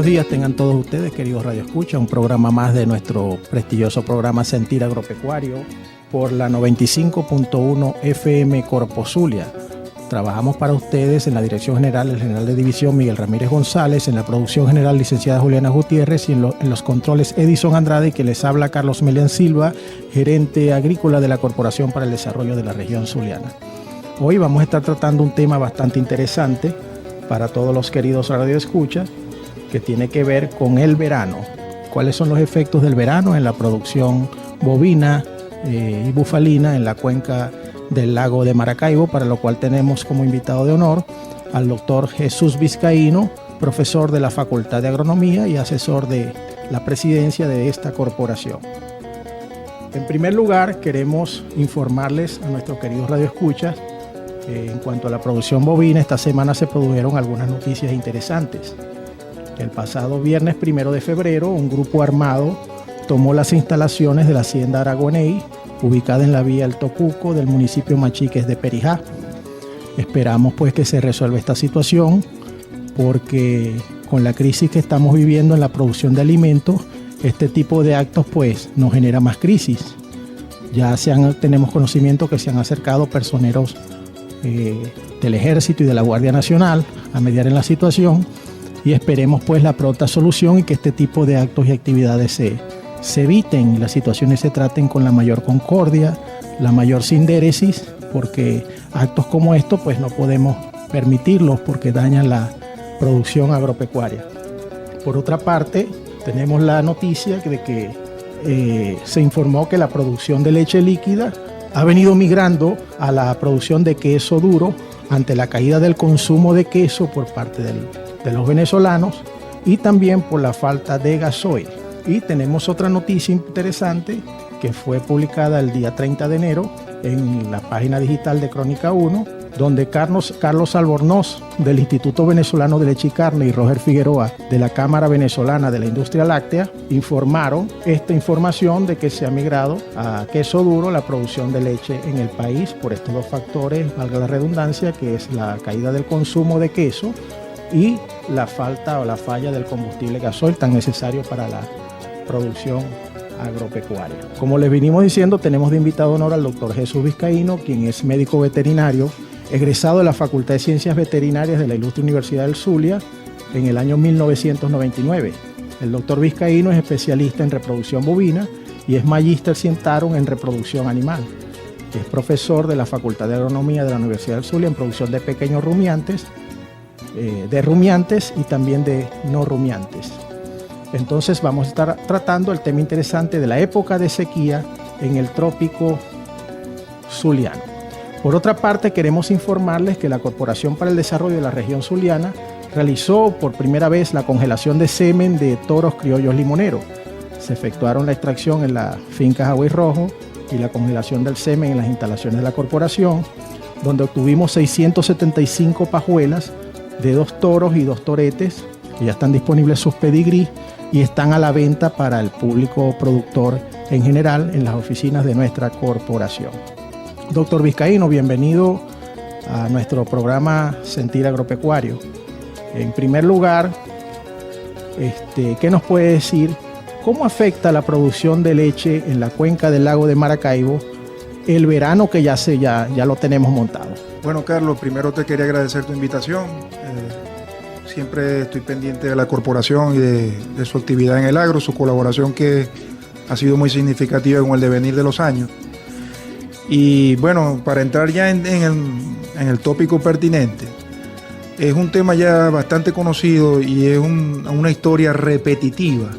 buenos días tengan todos ustedes, queridos Radio Escucha, un programa más de nuestro prestigioso programa Sentir Agropecuario por la 95.1 FM Corpo Zulia. Trabajamos para ustedes en la dirección general, el general de división Miguel Ramírez González, en la producción general licenciada Juliana Gutiérrez y en los controles Edison Andrade, que les habla Carlos Melián Silva, gerente agrícola de la Corporación para el Desarrollo de la Región Zuliana. Hoy vamos a estar tratando un tema bastante interesante para todos los queridos radioescuchas, que tiene que ver con el verano. ¿Cuáles son los efectos del verano en la producción bovina y bufalina en la cuenca del lago de Maracaibo? Para lo cual tenemos como invitado de honor al doctor Jesús Vizcaíno, profesor de la Facultad de Agronomía y asesor de la presidencia de esta corporación. En primer lugar, queremos informarles a nuestros queridos radioescuchas en cuanto a la producción bovina. Esta semana se produjeron algunas noticias interesantes. El pasado viernes 1 de febrero, un grupo armado tomó las instalaciones de la hacienda Araguaney, ubicada en la vía El Tocuco del municipio Machiques de Perijá. Esperamos pues que se resuelva esta situación, porque con la crisis que estamos viviendo en la producción de alimentos, este tipo de actos pues nos genera más crisis. Ya tenemos conocimiento que se han acercado personeros del Ejército y de la Guardia Nacional a mediar en la situación, y esperemos pues la pronta solución y que este tipo de actos y actividades se eviten y las situaciones se traten con la mayor concordia, la mayor sindéresis, porque actos como estos pues no podemos permitirlos porque dañan la producción agropecuaria. Por otra parte, tenemos la noticia de que se informó que la producción de leche líquida ha venido migrando a la producción de queso duro ante la caída del consumo de queso por parte de los venezolanos y también por la falta de gasoil. Y tenemos otra noticia interesante que fue publicada el día 30 de enero en la página digital de Crónica 1, donde Carlos Albornoz del Instituto Venezolano de Leche y Carne y Roger Figueroa de la Cámara Venezolana de la Industria Láctea informaron esta información de que se ha migrado a queso duro la producción de leche en el país por estos dos factores, valga la redundancia, que es la caída del consumo de queso y la falta o la falla del combustible gasoil tan necesario para la producción agropecuaria. Como les vinimos diciendo, tenemos de invitado de honor al doctor Jesús Vizcaíno, quien es médico veterinario, egresado de la Facultad de Ciencias Veterinarias de la Ilustre Universidad del Zulia en el año 1999. El doctor Vizcaíno es especialista en reproducción bovina y es magíster scientarum en reproducción animal. Es profesor de la Facultad de Agronomía de la Universidad del Zulia en producción de pequeños rumiantes, de rumiantes y también de no rumiantes. Entonces vamos a estar tratando el tema interesante de la época de sequía en el trópico zuliano. Por otra parte, queremos informarles que la Corporación para el Desarrollo de la Región Zuliana realizó por primera vez la congelación de semen de toros criollos limoneros. Se efectuaron la extracción en la finca Jagüey Rojo y la congelación del semen en las instalaciones de la corporación, donde obtuvimos 675 pajuelas de 2 toros y 2 toretes, que ya están disponibles sus pedigrí y están a la venta para el público productor en general en las oficinas de nuestra corporación. Doctor Vizcaíno, bienvenido a nuestro programa Sentir Agropecuario. En primer lugar, ¿qué nos puede decir? ¿Cómo afecta la producción de leche en la cuenca del lago de Maracaibo el verano que ya lo tenemos montado? Bueno, Carlos, primero te quería agradecer tu invitación. Siempre estoy pendiente de la corporación y de su actividad en el agro, su colaboración que ha sido muy significativa con el devenir de los años. Y bueno, para entrar ya en el tópico pertinente, es un tema ya bastante conocido y es una historia repetitiva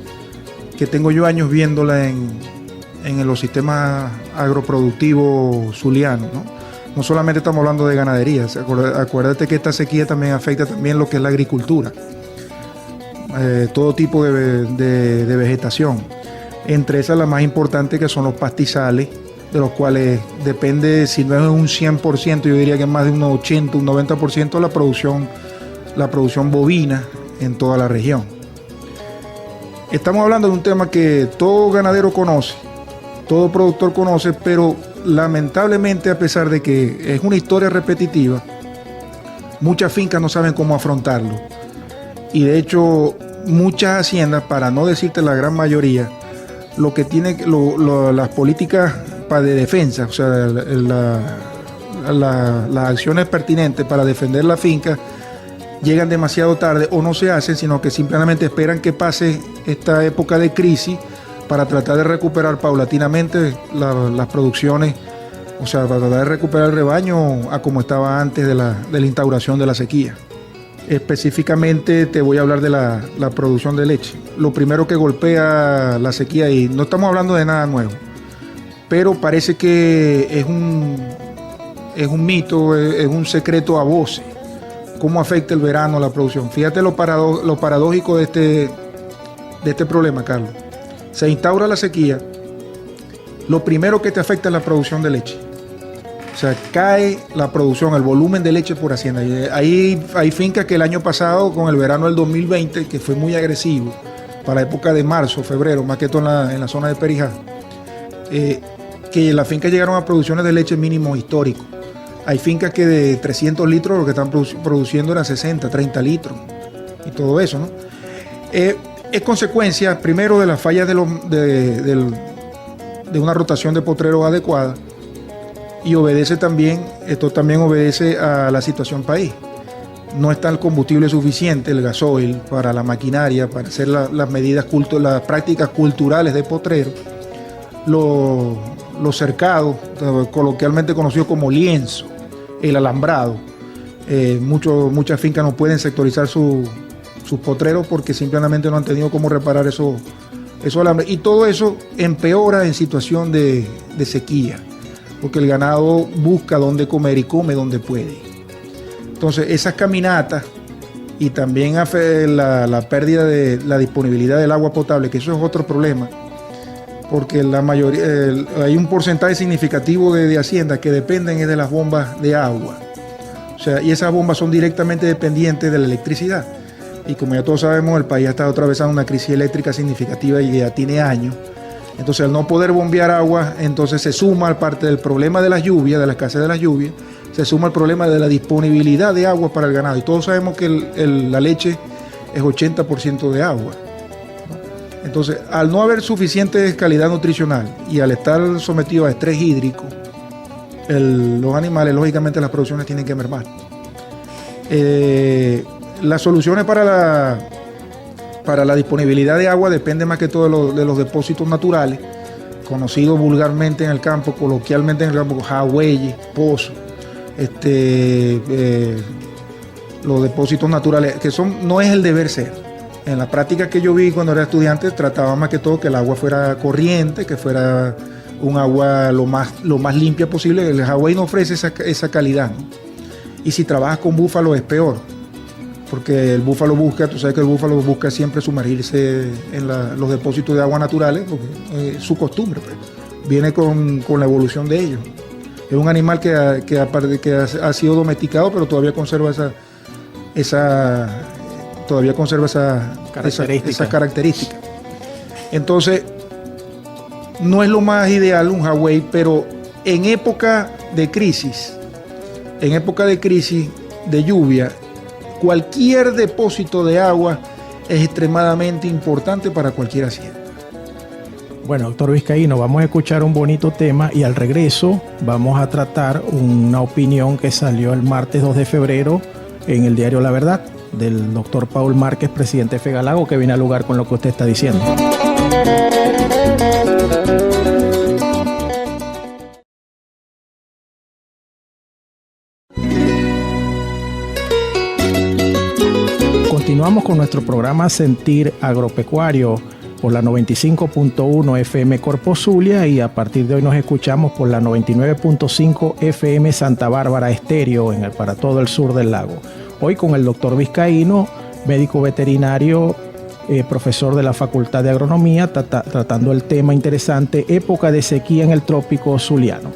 que tengo yo años viéndola en los sistemas agroproductivos zulianos, ¿no? No solamente estamos hablando de ganadería, acuérdate que esta sequía también afecta también lo que es la agricultura, todo tipo de vegetación, entre esas las más importantes que son los pastizales, de los cuales depende, si no es un 100%, yo diría que es más de un 80, un 90% la producción bovina en toda la región. Estamos hablando de un tema que todo ganadero conoce, todo productor conoce, pero lamentablemente, a pesar de que es una historia repetitiva, muchas fincas no saben cómo afrontarlo. Y de hecho, muchas haciendas, para no decirte la gran mayoría, lo que tiene las políticas de defensa, o sea, las acciones pertinentes para defender la finca llegan demasiado tarde o no se hacen, sino que simplemente esperan que pase esta época de crisis para tratar de recuperar paulatinamente las producciones, o sea, para tratar de recuperar el rebaño a como estaba antes de la instauración de la sequía. Específicamente te voy a hablar de la producción de leche. Lo primero que golpea la sequía, y no estamos hablando de nada nuevo, pero parece que es un mito, es un secreto a voces, cómo afecta el verano a la producción. Fíjate lo paradójico de este problema, Carlos. Se instaura la sequía, lo primero que te afecta es la producción de leche. O sea, cae la producción, el volumen de leche por hacienda. Hay fincas que el año pasado, con el verano del 2020, que fue muy agresivo, para la época de marzo, febrero, más que todo en la zona de Perijá, que las fincas llegaron a producciones de leche mínimo histórico. Hay fincas que de 300 litros lo que están produciendo era 60, 30 litros y todo eso, ¿no? Es consecuencia, primero, de las fallas de una rotación de potreros adecuada, y esto también obedece a la situación país. No está el combustible suficiente, el gasoil, para la maquinaria, para hacer las prácticas culturales de potrero. Los cercados, coloquialmente conocidos como lienzo, el alambrado. Muchas fincas no pueden sectorizar sus potreros porque simplemente no han tenido cómo reparar esos alambres. Y todo eso empeora en situación de sequía, porque el ganado busca dónde comer y come donde puede. Entonces, esas caminatas y también la pérdida de la disponibilidad del agua potable, que eso es otro problema, porque la mayoría, hay un porcentaje significativo de haciendas que dependen de las bombas de agua. O sea, y esas bombas son directamente dependientes de la electricidad. Y como ya todos sabemos, el país ha estado atravesando una crisis eléctrica significativa y ya tiene años. Entonces, al no poder bombear agua, entonces se suma, aparte del problema de las lluvias, de la escasez de las lluvias, se suma el problema de la disponibilidad de agua para el ganado. Y todos sabemos que la leche es 80% de agua. Entonces, al no haber suficiente calidad nutricional y al estar sometido a estrés hídrico, los animales, lógicamente, las producciones tienen que mermar. Las soluciones para la disponibilidad de agua depende más que todo de los depósitos naturales, conocidos vulgarmente en el campo, coloquialmente en el campo, jagüeyes, pozos, los depósitos naturales, que no es el deber ser. En la práctica que yo vi cuando era estudiante, trataba más que todo que el agua fuera corriente, que fuera un agua lo más limpia posible. El jagüey no ofrece esa calidad, ¿no? Y si trabajas con búfalo es peor, porque el búfalo tú sabes que el búfalo busca siempre sumergirse en los depósitos de agua naturales, porque es su costumbre, pues. Viene con la evolución de ellos. Es un animal que ha sido domesticado, pero todavía conserva esa característica. Entonces, no es lo más ideal un jagüey, pero en época de crisis de lluvia, cualquier depósito de agua es extremadamente importante para cualquier hacienda. Bueno, doctor Vizcaíno, vamos a escuchar un bonito tema y al regreso vamos a tratar una opinión que salió el martes 2 de febrero en el diario La Verdad, del doctor Paul Márquez, presidente de Fegalago, que viene al lugar con lo que usted está diciendo. Continuamos con nuestro programa Sentir Agropecuario por la 95.1 FM Corpo Zulia, y a partir de hoy nos escuchamos por la 99.5 FM Santa Bárbara Estéreo para todo el sur del lago. Hoy con el doctor Vizcaíno, médico veterinario, profesor de la Facultad de Agronomía, tratando el tema interesante, época de sequía en el trópico zuliano.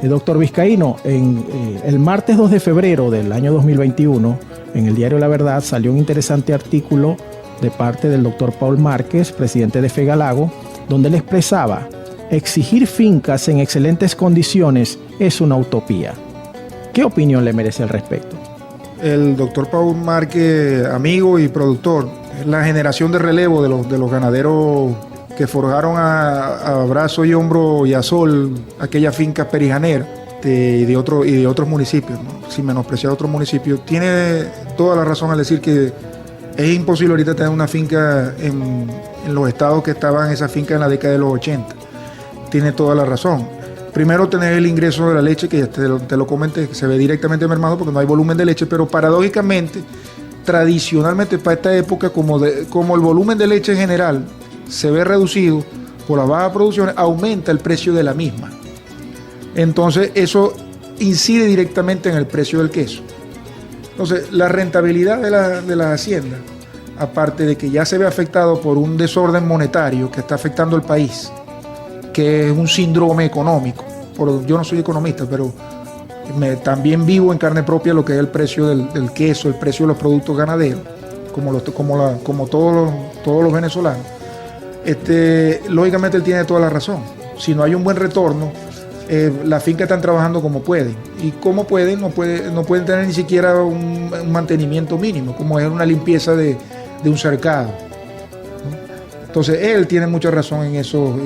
Doctor Vizcaíno, el martes 2 de febrero del año 2021, en el diario La Verdad salió un interesante artículo de parte del doctor Paul Márquez, presidente de Fegalago, donde le expresaba: exigir fincas en excelentes condiciones es una utopía. ¿Qué opinión le merece al respecto? El doctor Paul Márquez, amigo y productor, la generación de relevo de los ganaderos que forjaron a brazo y hombro y a sol aquella finca perijanera y de otros municipios, ¿no? Sin menospreciar otros municipios. Tiene toda la razón al decir que es imposible ahorita tener una finca en los estados que estaban esa finca en la década de los 80. Tiene toda la razón. Primero, tener el ingreso de la leche, que te lo comenté, que se ve directamente mermado porque no hay volumen de leche, pero paradójicamente, tradicionalmente para esta época, como el volumen de leche en general se ve reducido por las bajas producciones, aumenta el precio de la misma. Entonces, eso incide directamente en el precio del queso. Entonces, la rentabilidad de la hacienda, aparte de que ya se ve afectado por un desorden monetario que está afectando al país, que es un síndrome económico. Yo no soy economista, pero también vivo en carne propia lo que es el precio del queso, el precio de los productos ganaderos, como todos los venezolanos. Lógicamente él tiene toda la razón. Si no hay un buen retorno, las fincas están trabajando como pueden. Y como pueden, no pueden tener ni siquiera un mantenimiento mínimo, como es una limpieza de un cercado. Entonces, él tiene mucha razón en eso.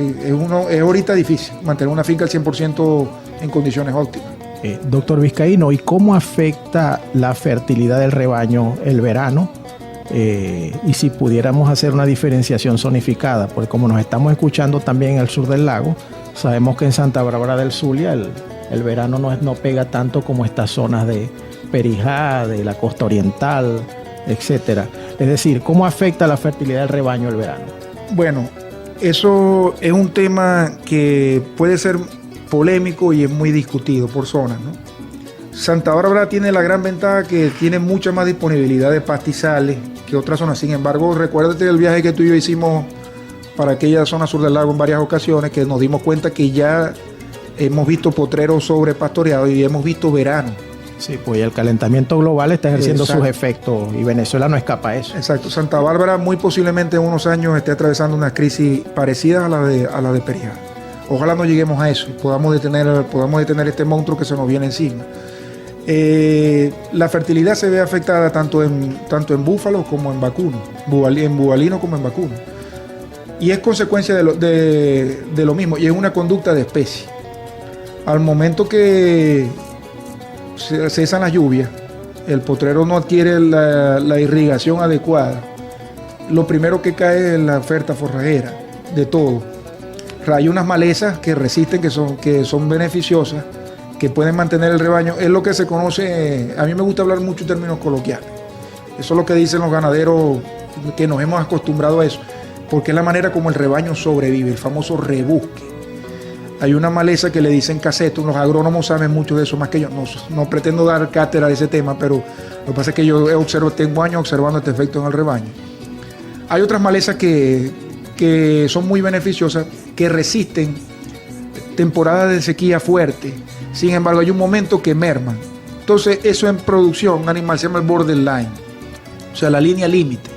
Es ahorita difícil mantener una finca al 100% en condiciones óptimas. Doctor Vizcaíno, ¿y cómo afecta la fertilidad del rebaño el verano? Y si pudiéramos hacer una diferenciación zonificada, porque como nos estamos escuchando también en el sur del lago, sabemos que en Santa Bárbara del Zulia el verano no pega tanto como estas zonas de Perijá, de la costa oriental, etcétera. Es decir, ¿cómo afecta la fertilidad del rebaño el verano? Bueno, eso es un tema que puede ser polémico y es muy discutido por zonas, ¿no? Santa Bárbara tiene la gran ventaja que tiene mucha más disponibilidad de pastizales que otras zonas. Sin embargo, recuérdate del viaje que tú y yo hicimos para aquella zona sur del lago en varias ocasiones, que nos dimos cuenta que ya hemos visto potreros sobrepastoreados y hemos visto verano. Sí, pues el calentamiento global está ejerciendo sus efectos y Venezuela no escapa a eso. Exacto. Santa Bárbara muy posiblemente en unos años esté atravesando una crisis parecida a la de Perijá. Ojalá no lleguemos a eso y podamos detener este monstruo que se nos viene encima. La fertilidad se ve afectada tanto en búfalos como en vacunos, en bubalinos como en vacunos. Y es consecuencia de lo mismo, y es una conducta de especie. Al momento que cesan las lluvias, el potrero no adquiere la irrigación adecuada, lo primero que cae es la oferta forrajera de todo. Hay unas malezas que resisten, que son beneficiosas, que pueden mantener el rebaño. Es lo que se conoce, a mí me gusta hablar mucho en términos coloquiales. Eso es lo que dicen los ganaderos, que nos hemos acostumbrado a eso, porque es la manera como el rebaño sobrevive, el famoso rebusque. Hay una maleza que le dicen caseto, los agrónomos saben mucho de eso más que yo. No pretendo dar cátedra de ese tema, pero lo que pasa es que yo tengo años observando este efecto en el rebaño. Hay otras malezas que son muy beneficiosas, que resisten temporadas de sequía fuerte. Sin embargo, hay un momento que merman. Entonces, eso en producción animal se llama el borderline, o sea, la línea límite.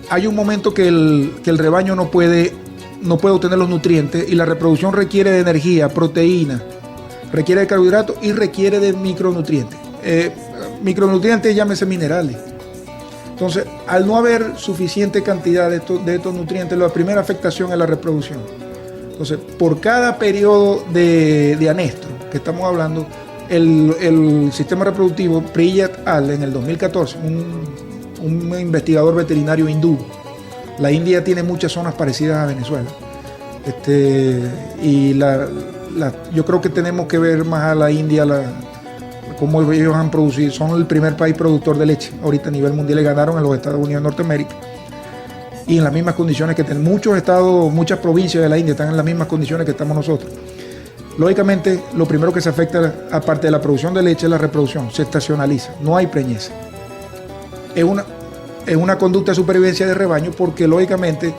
Hay un momento que el rebaño no puede obtener los nutrientes y la reproducción requiere de energía, proteína, requiere de carbohidratos y requiere de micronutrientes. Micronutrientes, llámese minerales. Entonces, al no haber suficiente cantidad de estos nutrientes, la primera afectación es la reproducción. Entonces, por cada periodo de anestro que estamos hablando, el sistema reproductivo, Priyat al, en el 2014, un investigador veterinario hindú, la India tiene muchas zonas parecidas a Venezuela, y yo creo que tenemos que ver más a la India, cómo ellos han producido. Son el primer país productor de leche ahorita a nivel mundial, le ganaron a los Estados Unidos de Norteamérica, y en las mismas condiciones que tienen muchos estados, muchas provincias de la India están en las mismas condiciones que estamos nosotros. Lógicamente, lo primero que se afecta, aparte de la producción de leche, es la reproducción. Se estacionaliza, no hay preñez. Es una conducta de supervivencia de rebaño, porque lógicamente,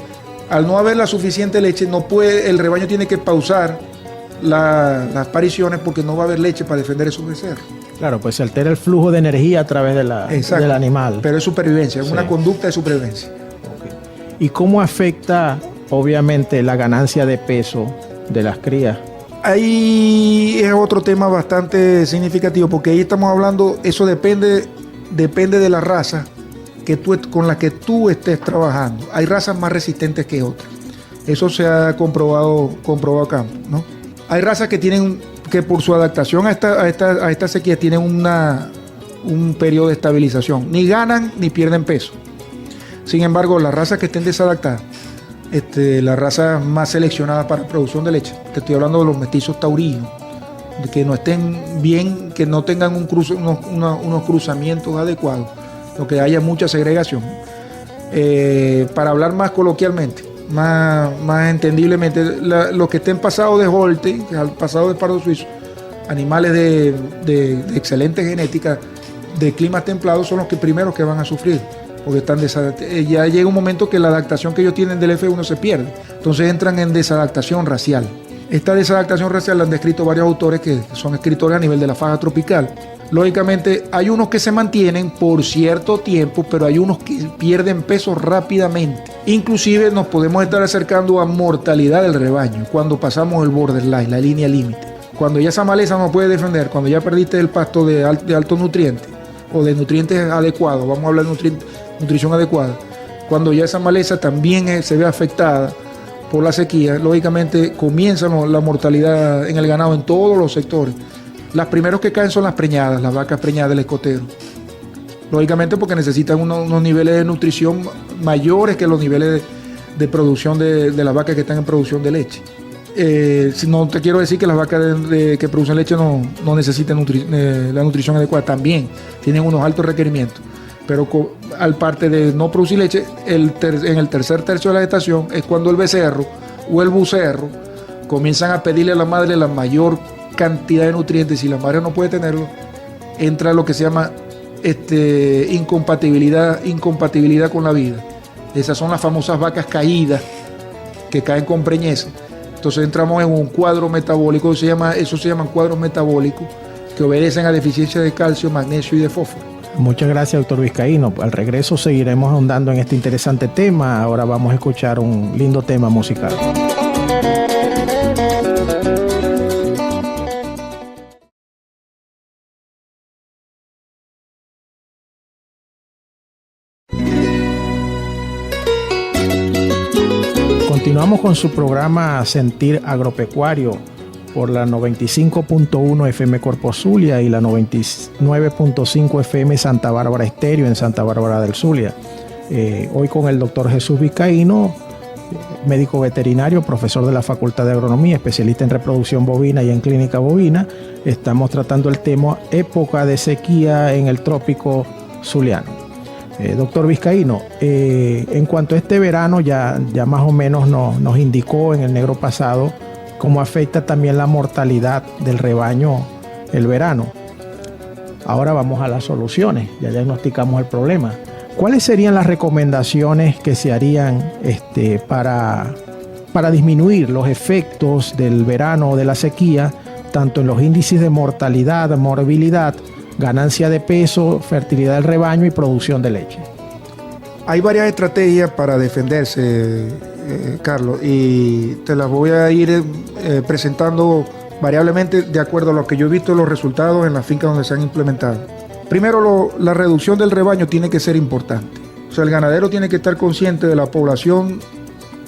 al no haber la suficiente leche, el rebaño tiene que pausar las pariciones, porque no va a haber leche para defender esos becerros. Claro, pues se altera el flujo de energía a través del animal. Pero es supervivencia, es una conducta de supervivencia. Okay. ¿Y cómo afecta, obviamente, la ganancia de peso de las crías? Ahí es otro tema bastante significativo, porque ahí estamos hablando, eso depende de la raza con las que tú estés trabajando. Hay razas más resistentes que otras. Eso se ha comprobado a campo, ¿no? Hay razas que por su adaptación a esta sequía tienen un periodo de estabilización. Ni ganan ni pierden peso. Sin embargo, las razas que estén desadaptadas, las razas más seleccionadas para producción de leche, te estoy hablando de los mestizos taurinos, de que no estén bien, que no tengan unos cruzamientos adecuados, lo que haya mucha segregación. Para hablar más coloquialmente, más entendiblemente, los que estén pasados de Holte, pasados de pardo suizo, animales de excelente genética, de climas templados, son los que primeros que van a sufrir, porque ya llega un momento que la adaptación que ellos tienen del F1 se pierde, entonces entran en desadaptación racial. Esta desadaptación racial la han descrito varios autores que son escritores a nivel de la faja tropical. Lógicamente hay unos que se mantienen por cierto tiempo, pero hay unos que pierden peso rápidamente. Inclusive nos podemos estar acercando a mortalidad del rebaño cuando pasamos el borderline, la línea límite. Cuando ya esa maleza no puede defender, cuando ya perdiste el pasto de alto nutriente o de nutrientes adecuados, vamos a hablar de nutrición adecuada, cuando ya esa maleza también se ve afectada por la sequía, lógicamente comienza la mortalidad en el ganado en todos los sectores. Las primeros que caen son las preñadas, las vacas preñadas del escotero. Lógicamente porque necesitan unos niveles de nutrición mayores que los niveles de producción de las vacas que están en producción de leche. No te quiero decir que las vacas que producen leche no necesitan la nutrición adecuada, también tienen unos altos requerimientos. Pero al parte de no producir leche, en el tercer tercio de la gestación es cuando el becerro o el bucerro comienzan a pedirle a la madre la mayor cantidad de nutrientes. Si la madre no puede tenerlo, entra lo que se llama incompatibilidad con la vida. Esas son las famosas vacas caídas que caen con preñez. Entonces entramos en un cuadro metabólico, eso se llaman cuadros metabólicos que obedecen a deficiencia de calcio, magnesio y de fósforo. Muchas gracias, doctor Vizcaíno. Al regreso seguiremos ahondando en este interesante tema. Ahora vamos a escuchar un lindo tema musical. Continuamos con su programa Sentir Agropecuario por la 95.1 FM Corpo Zulia y la 99.5 FM Santa Bárbara Estéreo en Santa Bárbara del Zulia. Hoy con el doctor Jesús Vizcaíno, médico veterinario, profesor de la Facultad de Agronomía, especialista en reproducción bovina y en clínica bovina. Estamos tratando el tema época de sequía en el trópico zuliano. Doctor Vizcaíno, en cuanto a este verano, ya más o menos nos indicó en el negro pasado cómo afecta también la mortalidad del rebaño el verano. Ahora vamos a las soluciones, ya diagnosticamos el problema. ¿Cuáles serían las recomendaciones que se harían para disminuir los efectos del verano o de la sequía, tanto en los índices de mortalidad, morbilidad, ganancia de peso, fertilidad del rebaño y producción de leche? Hay varias estrategias para defenderse, Carlos, y te las voy a ir presentando variablemente de acuerdo a lo que yo he visto los resultados en las fincas donde se han implementado. Primero, la reducción del rebaño tiene que ser importante. O sea, el ganadero tiene que estar consciente de la población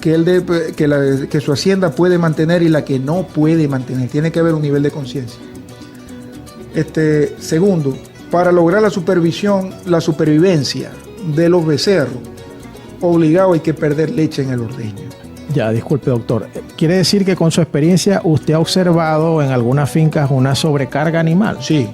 que su hacienda puede mantener y la que no puede mantener. Tiene que haber un nivel de conciencia. Segundo, para lograr la supervivencia de los becerros, obligado hay que perder leche en el ordeño. Ya, disculpe, doctor. ¿Quiere decir que con su experiencia usted ha observado en algunas fincas una sobrecarga animal? Sí.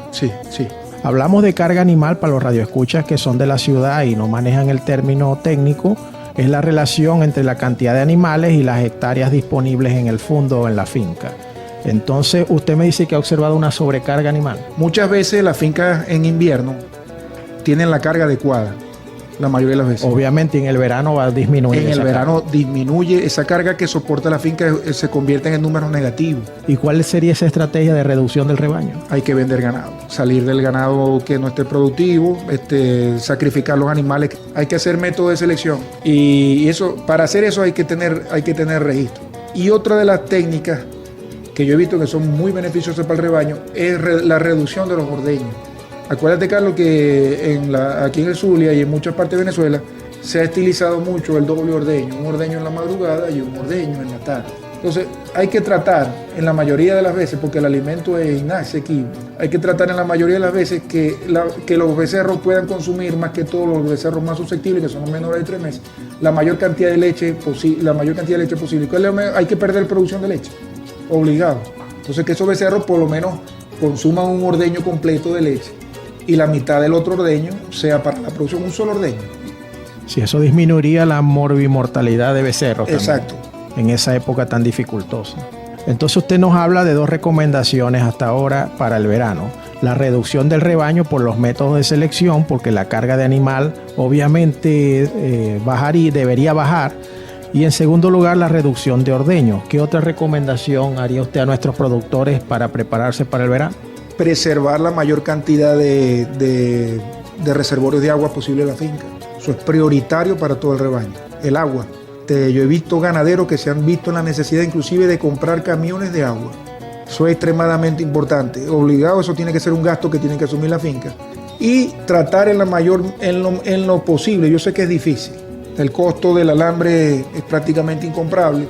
Hablamos de carga animal para los radioescuchas que son de la ciudad y no manejan el término técnico. Es la relación entre la cantidad de animales y las hectáreas disponibles en el fondo o en la finca. Entonces, usted me dice que ha observado una sobrecarga animal. Muchas veces las fincas en invierno tienen la carga adecuada, la mayoría de las veces. Obviamente en el verano va a disminuir. En el verano disminuye esa carga que soporta la finca, se convierte en números negativos. ¿Y cuál sería esa estrategia de reducción del rebaño? Hay que vender ganado, salir del ganado que no esté productivo, sacrificar los animales. Hay que hacer método de selección y eso, para hacer eso hay que tener registro. Y otra de las técnicas que yo he visto que son muy beneficiosas para el rebaño es la reducción de los ordeños. Acuérdate, Carlos, que aquí en el Zulia y en muchas partes de Venezuela se ha estilizado mucho el doble ordeño, un ordeño en la madrugada y un ordeño en la tarde. Entonces hay que tratar en la mayoría de las veces, porque el alimento es inasequible, hay que tratar en la mayoría de las veces que los becerros puedan consumir, más que todos los becerros más susceptibles, que son los menores de 3 meses, la mayor cantidad de leche posible. Hay que perder producción de leche, obligado. Entonces que esos becerros por lo menos consuman un ordeño completo de leche y la mitad del otro ordeño sea para la producción, un solo ordeño. Si eso disminuiría la morbimortalidad de becerros. Exacto. También, en esa época tan dificultosa. Entonces usted nos habla de 2 recomendaciones hasta ahora para el verano. La reducción del rebaño por los métodos de selección, porque la carga de animal obviamente debería bajar. Y en segundo lugar, la reducción de ordeño. ¿Qué otra recomendación haría usted a nuestros productores para prepararse para el verano? Preservar la mayor cantidad de reservorios de agua posible en la finca. Eso es prioritario para todo el rebaño. El agua. Yo he visto ganaderos que se han visto en la necesidad inclusive de comprar camiones de agua. Eso es extremadamente importante. Obligado, eso tiene que ser un gasto que tiene que asumir la finca. Y tratar en lo posible. Yo sé que es difícil. El costo del alambre es prácticamente incomparable.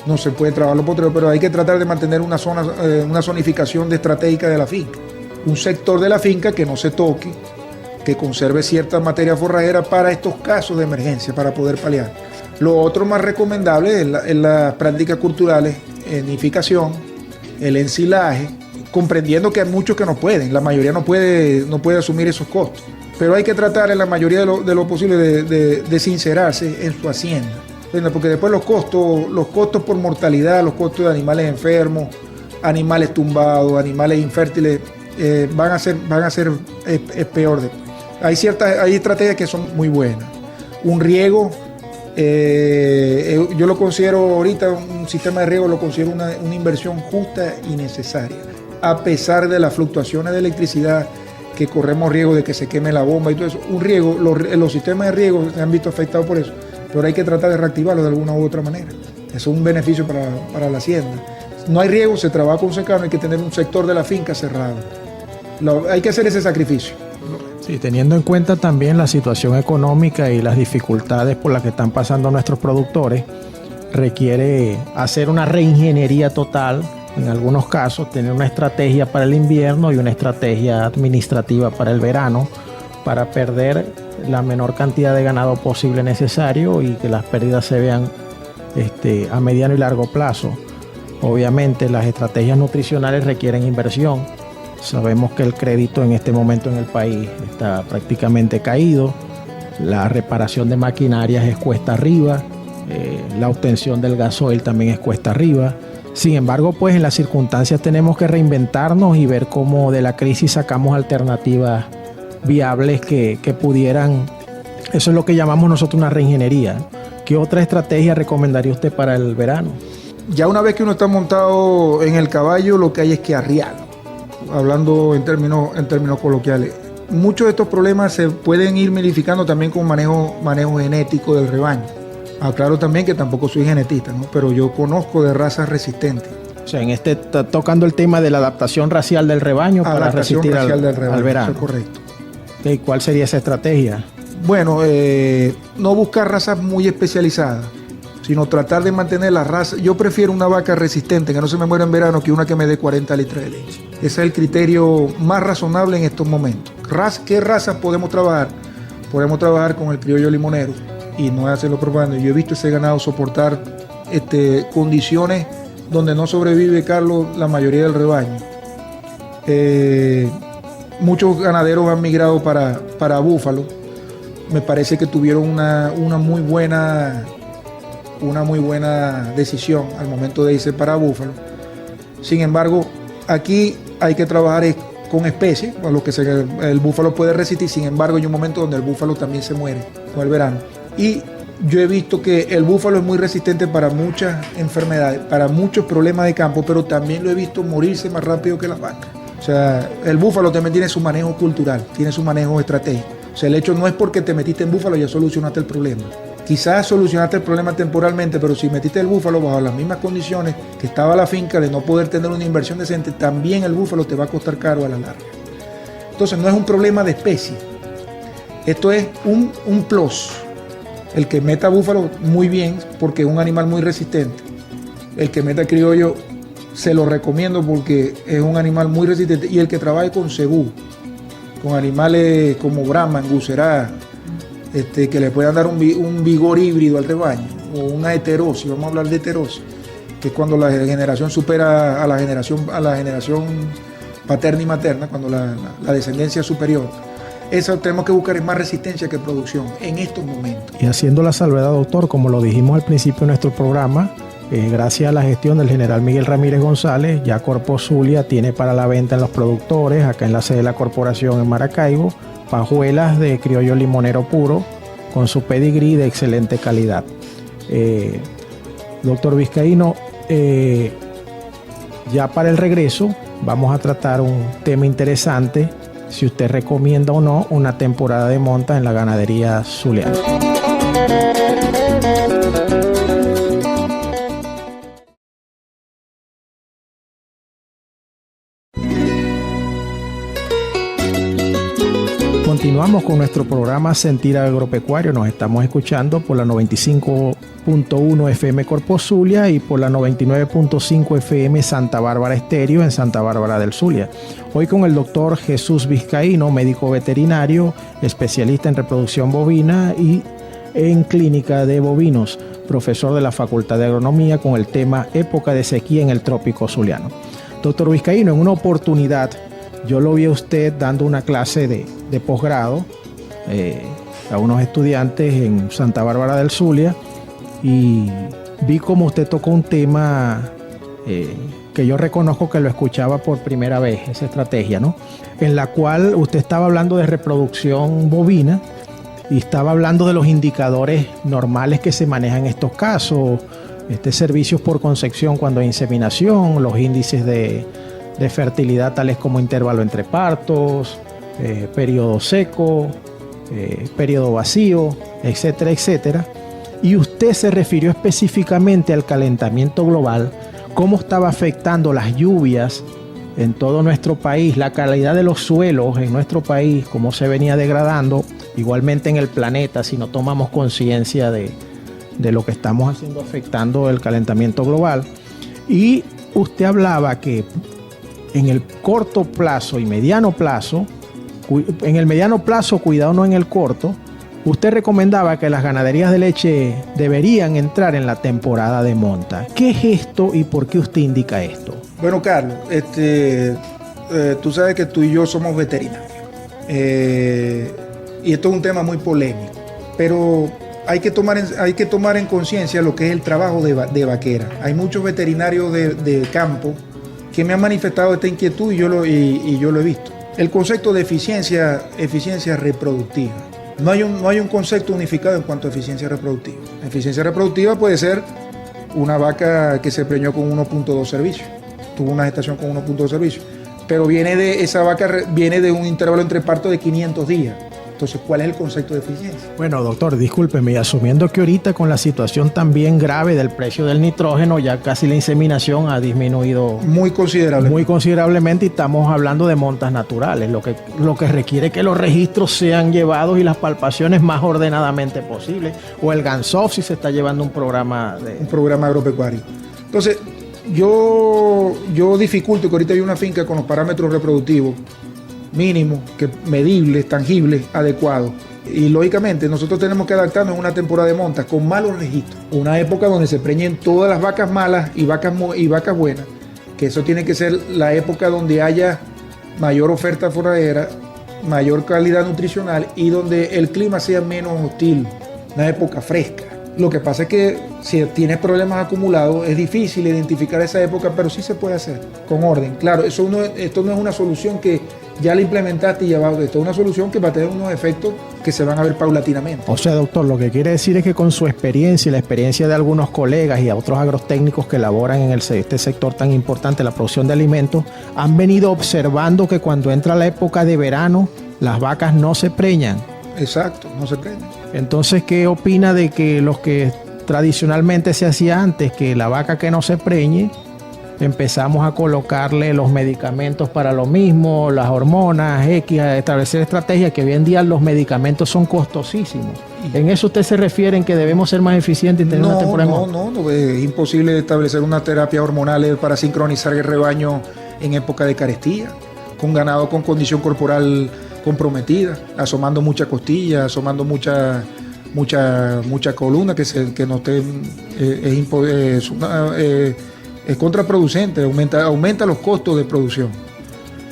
No se puede trabajar los potreros, pero hay que tratar de mantener una zonificación estratégica de la finca. Un sector de la finca que no se toque, que conserve cierta materia forrajera para estos casos de emergencia, para poder paliar. Lo otro más recomendable es las prácticas culturales, nidificación, el ensilaje, comprendiendo que hay muchos que no pueden, la mayoría no puede asumir esos costos. Pero hay que tratar en la mayoría de lo posible de sincerarse en su hacienda. Porque después los costos por mortalidad, los costos de animales enfermos, animales tumbados, animales infértiles, van a ser peor. Hay estrategias que son muy buenas. Un riego, yo lo considero ahorita, un sistema de riego lo considero una inversión justa y necesaria, a pesar de las fluctuaciones de electricidad, que corremos riesgo de que se queme la bomba y todo eso. Un riego, los sistemas de riego se han visto afectados por eso, pero hay que tratar de reactivarlo de alguna u otra manera. Eso es un beneficio para la hacienda. No hay riego, se trabaja con secano, hay que tener un sector de la finca cerrado. Hay que hacer ese sacrificio. Sí, teniendo en cuenta también la situación económica y las dificultades por las que están pasando nuestros productores, requiere hacer una reingeniería total, en algunos casos, tener una estrategia para el invierno y una estrategia administrativa para el verano, para perder la menor cantidad de ganado posible necesario y que las pérdidas se vean a mediano y largo plazo. Obviamente las estrategias nutricionales requieren inversión. Sabemos que el crédito en este momento en el país está prácticamente caído. La reparación de maquinarias es cuesta arriba. La obtención del gasoil también es cuesta arriba. Sin embargo, pues en las circunstancias tenemos que reinventarnos y ver cómo de la crisis sacamos alternativas viables que pudieran. Eso es lo que llamamos nosotros una reingeniería. ¿Qué otra estrategia recomendaría usted para el verano? Ya una vez que uno está montado en el caballo, lo que hay es que arriarlo. Hablando en términos coloquiales, muchos de estos problemas se pueden ir modificando también con manejo genético del rebaño. Aclaro también que tampoco soy genetista, ¿no? Pero yo conozco de razas resistentes. O sea, está tocando el tema de la adaptación racial del rebaño para resistir al verano. Eso es correcto. ¿Y cuál sería esa estrategia? Bueno, no buscar razas muy especializadas, sino tratar de mantener la raza. Yo prefiero una vaca resistente, que no se me muera en verano, que una que me dé 40 litros de leche. Ese es el criterio más razonable en estos momentos. ¿Qué razas podemos trabajar? Podemos trabajar con el criollo limonero y no hacerlo propaganda. Yo he visto ese ganado soportar condiciones donde no sobrevive, Carlos, la mayoría del rebaño. Muchos ganaderos han migrado para búfalo. Me parece que tuvieron una muy buena decisión al momento de irse para búfalo. Sin embargo, aquí hay que trabajar con especies, a lo que el búfalo puede resistir. Sin embargo, hay un momento donde el búfalo también se muere con el verano. Y yo he visto que el búfalo es muy resistente para muchas enfermedades, para muchos problemas de campo, pero también lo he visto morirse más rápido que las vacas. O sea, el búfalo también tiene su manejo cultural, tiene su manejo estratégico. O sea, el hecho no es porque te metiste en búfalo ya solucionaste el problema. Quizás solucionaste el problema temporalmente, pero si metiste el búfalo bajo las mismas condiciones que estaba la finca de no poder tener una inversión decente, también el búfalo te va a costar caro a la larga. Entonces no es un problema de especie. Esto es un plus. El que meta búfalo, muy bien, porque es un animal muy resistente. El que meta criollo, se lo recomiendo porque es un animal muy resistente. Y el que trabaje con cebú, con animales como Brahma, Angucerá, que le puedan dar un vigor híbrido al rebaño, o una heterosis, vamos a hablar de heterosis, que es cuando la generación supera a la generación paterna y materna, cuando la descendencia es superior. Eso tenemos que buscar es más resistencia que producción en estos momentos. Y haciendo la salvedad, doctor, como lo dijimos al principio de nuestro programa, gracias a la gestión del general Miguel Ramírez González, ya Corpo Zulia tiene para la venta en los productores, acá en la sede de la corporación en Maracaibo, pajuelas de criollo limonero puro con su pedigrí de excelente calidad. Doctor Vizcaíno, ya para el regreso vamos a tratar un tema interesante, si usted recomienda o no una temporada de monta en la ganadería zuliana. Continuamos con nuestro programa Sentir Agropecuario. Nos estamos escuchando por la 95.1 FM Corpo Zulia y por la 99.5 FM Santa Bárbara Estéreo en Santa Bárbara del Zulia. Hoy con el doctor Jesús Vizcaíno, médico veterinario, especialista en reproducción bovina y en clínica de bovinos, profesor de la Facultad de Agronomía con el tema Época de sequía en el trópico zuliano. Doctor Vizcaíno, en una oportunidad yo lo vi a usted dando una clase de posgrado a unos estudiantes en Santa Bárbara del Zulia y vi como usted tocó un tema que yo reconozco que lo escuchaba por primera vez, esa estrategia, ¿no? En la cual usted estaba hablando de reproducción bovina y estaba hablando de los indicadores normales que se manejan en estos casos, servicios por concepción cuando hay inseminación, los índices de fertilidad tales como intervalo entre partos, periodo seco, periodo vacío, etcétera, etcétera. Y usted se refirió específicamente al calentamiento global, cómo estaba afectando las lluvias en todo nuestro país, la calidad de los suelos en nuestro país, cómo se venía degradando, igualmente en el planeta, si no tomamos conciencia de lo que estamos haciendo afectando el calentamiento global. Y usted hablaba que en el corto plazo y mediano plazo, en el mediano plazo, cuidado no en el corto, usted recomendaba que las ganaderías de leche deberían entrar en la temporada de monta. ¿Qué es esto y por qué usted indica esto? Bueno, Carlos, tú sabes que tú y yo somos veterinarios. Y esto es un tema muy polémico, pero hay que tomar en conciencia lo que es el trabajo de vaquera. Hay muchos veterinarios de campo que me han manifestado esta inquietud y yo lo he visto. El concepto de eficiencia reproductiva. No hay un concepto unificado en cuanto a eficiencia reproductiva. La eficiencia reproductiva puede ser una vaca que se preñó con 1.2 servicios, tuvo una gestación con 1.2 servicios, pero esa vaca viene de un intervalo entre partos de 500 días. Entonces, ¿cuál es el concepto de eficiencia? Bueno, doctor, discúlpeme, asumiendo que ahorita con la situación también grave del precio del nitrógeno, ya casi la inseminación ha disminuido muy considerablemente y estamos hablando de montas naturales, lo que requiere que los registros sean llevados y las palpaciones más ordenadamente posible, o el GANSOF si se está llevando un programa agropecuario. Entonces, yo dificulto que ahorita hay una finca con los parámetros reproductivos mínimos, medibles, tangibles, adecuados. Y lógicamente nosotros tenemos que adaptarnos a una temporada de montas con malos registros, una época donde se preñen todas las vacas malas y vacas buenas, que eso tiene que ser la época donde haya mayor oferta forrajera, mayor calidad nutricional y donde el clima sea menos hostil, una época fresca. Lo que pasa es que si tienes problemas acumulados es difícil identificar esa época, pero sí se puede hacer con orden. Claro, esto no es una solución que ya la implementaste y ya va. Esto es una solución que va a tener unos efectos que se van a ver paulatinamente. O sea, doctor, lo que quiere decir es que con su experiencia y la experiencia de algunos colegas y a otros agrotécnicos que laboran en este sector tan importante, la producción de alimentos, han venido observando que cuando entra la época de verano, las vacas no se preñan. Exacto, no se preñan. Entonces, ¿qué opina de que los que tradicionalmente se hacía antes, que la vaca que no se preñe empezamos a colocarle los medicamentos para lo mismo, las hormonas, a establecer estrategias que hoy en día los medicamentos son costosísimos. ¿En eso usted se refiere en que debemos ser más eficientes y tener una temporada? No, es imposible establecer una terapia hormonal para sincronizar el rebaño en época de carestía, con ganado con condición corporal comprometida, asomando mucha costilla, asomando mucha columna que no esté, es contraproducente, aumenta los costos de producción.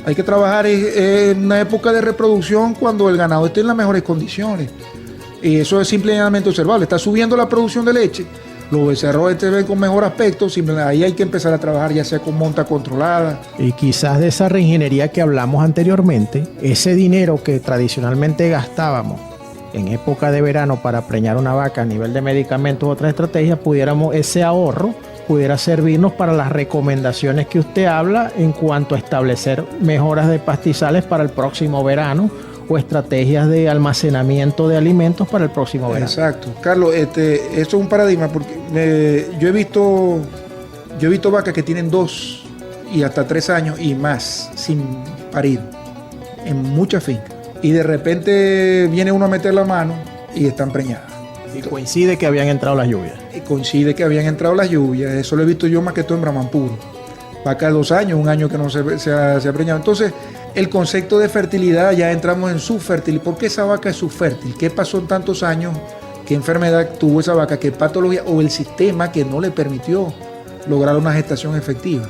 Hay que trabajar en una época de reproducción cuando el ganado esté en las mejores condiciones. Y eso es simplemente observable. Está subiendo la producción de leche, los becerros se ven con mejor aspecto, ahí hay que empezar a trabajar ya sea con monta controlada. Y quizás de esa reingeniería que hablamos anteriormente, ese dinero que tradicionalmente gastábamos en época de verano para preñar una vaca a nivel de medicamentos u otras estrategias, ese ahorro pudiera servirnos para las recomendaciones que usted habla en cuanto a establecer mejoras de pastizales para el próximo verano o estrategias de almacenamiento de alimentos para el próximo verano. Exacto. Carlos, eso es un paradigma porque yo he visto vacas que tienen 2 y hasta 3 años y más sin parir en muchas fincas. Y de repente viene uno a meter la mano y están preñadas. Y coincide que habían entrado las lluvias. Eso lo he visto yo más que todo en Brahmanpuro. Vaca de 2 años, 1 año que no se ha preñado. Entonces, el concepto de fertilidad, ya entramos en subfertil. ¿Por qué esa vaca es subfértil? ¿Qué pasó en tantos años? ¿Qué enfermedad tuvo esa vaca? ¿Qué patología? O el sistema que no le permitió lograr una gestación efectiva.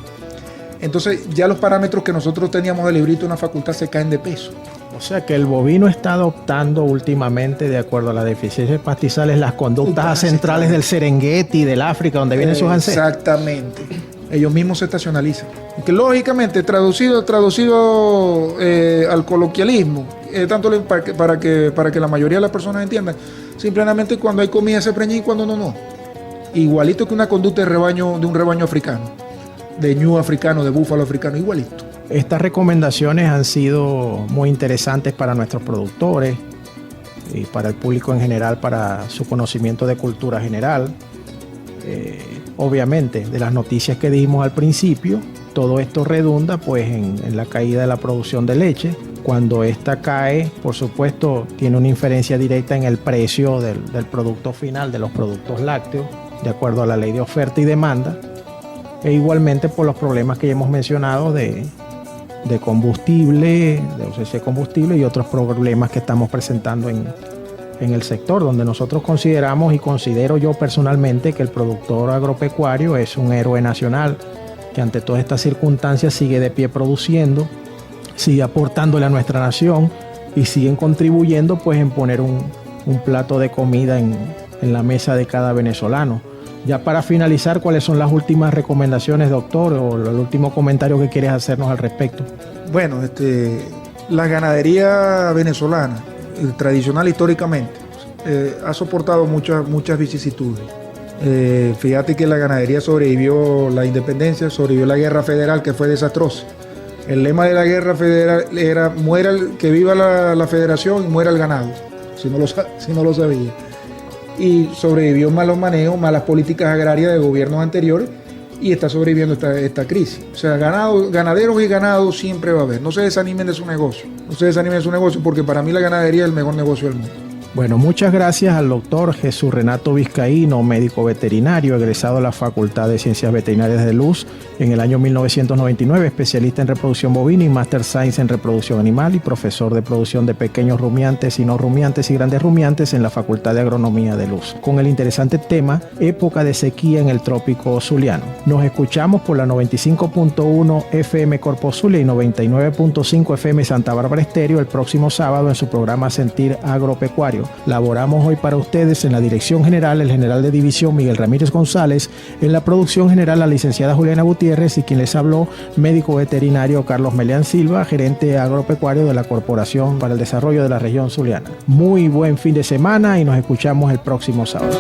Entonces, ya los parámetros que nosotros teníamos del librito en la facultad se caen de peso. O sea que el bovino está adoptando últimamente, de acuerdo a las deficiencias pastizales, las conductas ancestrales del Serengeti, del África, donde vienen sus ancestros. Exactamente. Ellos mismos se estacionalizan. Que lógicamente, traducido al coloquialismo, tanto para que la mayoría de las personas entiendan, simplemente cuando hay comida se preña y cuando no. Igualito que una conducta de un rebaño africano, de ñu africano, de búfalo africano, igualito. Estas recomendaciones han sido muy interesantes para nuestros productores y para el público en general, para su conocimiento de cultura general. Obviamente, de las noticias que dijimos al principio, todo esto redunda pues en la caída de la producción de leche. Cuando esta cae, por supuesto, tiene una inferencia directa en el precio del producto final, de los productos lácteos, de acuerdo a la ley de oferta y demanda. E igualmente por los problemas que ya hemos mencionado de combustible, de ausencia de combustible y otros problemas que estamos presentando en el sector, donde nosotros consideramos y considero yo personalmente que el productor agropecuario es un héroe nacional, que ante todas estas circunstancias sigue de pie produciendo, sigue aportándole a nuestra nación y siguen contribuyendo pues en poner un plato de comida en la mesa de cada venezolano. Ya para finalizar, ¿cuáles son las últimas recomendaciones, doctor, o el último comentario que quieres hacernos al respecto? Bueno, la ganadería venezolana, tradicional históricamente, ha soportado muchas vicisitudes. Fíjate que la ganadería sobrevivió la independencia, sobrevivió la guerra federal, que fue desastrosa. El lema de la guerra federal era que viva la federación y muera el ganado, si no lo sabía. Y sobrevivió malos manejos, malas políticas agrarias de gobiernos anteriores, y está sobreviviendo esta crisis. O sea, ganaderos y ganados siempre va a haber. No se desanimen de su negocio. Porque para mí la ganadería es el mejor negocio del mundo. Bueno, muchas gracias al doctor Jesús Renato Vizcaíno, médico veterinario, egresado de la Facultad de Ciencias Veterinarias de Luz en el año 1999, especialista en reproducción bovina y Master Science en reproducción animal y profesor de producción de pequeños rumiantes y no rumiantes y grandes rumiantes en la Facultad de Agronomía de Luz, con el interesante tema Época de sequía en el trópico zuliano. Nos escuchamos por la 95.1 FM Corpo Zulia y 99.5 FM Santa Bárbara Estéreo el próximo sábado en su programa Sentir Agropecuario. Laboramos hoy para ustedes en la dirección general el general de división Miguel Ramírez González, en la producción general la licenciada Juliana Gutiérrez y quien les habló, médico veterinario Carlos Meleán Silva, gerente agropecuario de la Corporación para el Desarrollo de la Región Zuliana. Muy buen fin de semana y nos escuchamos el próximo sábado.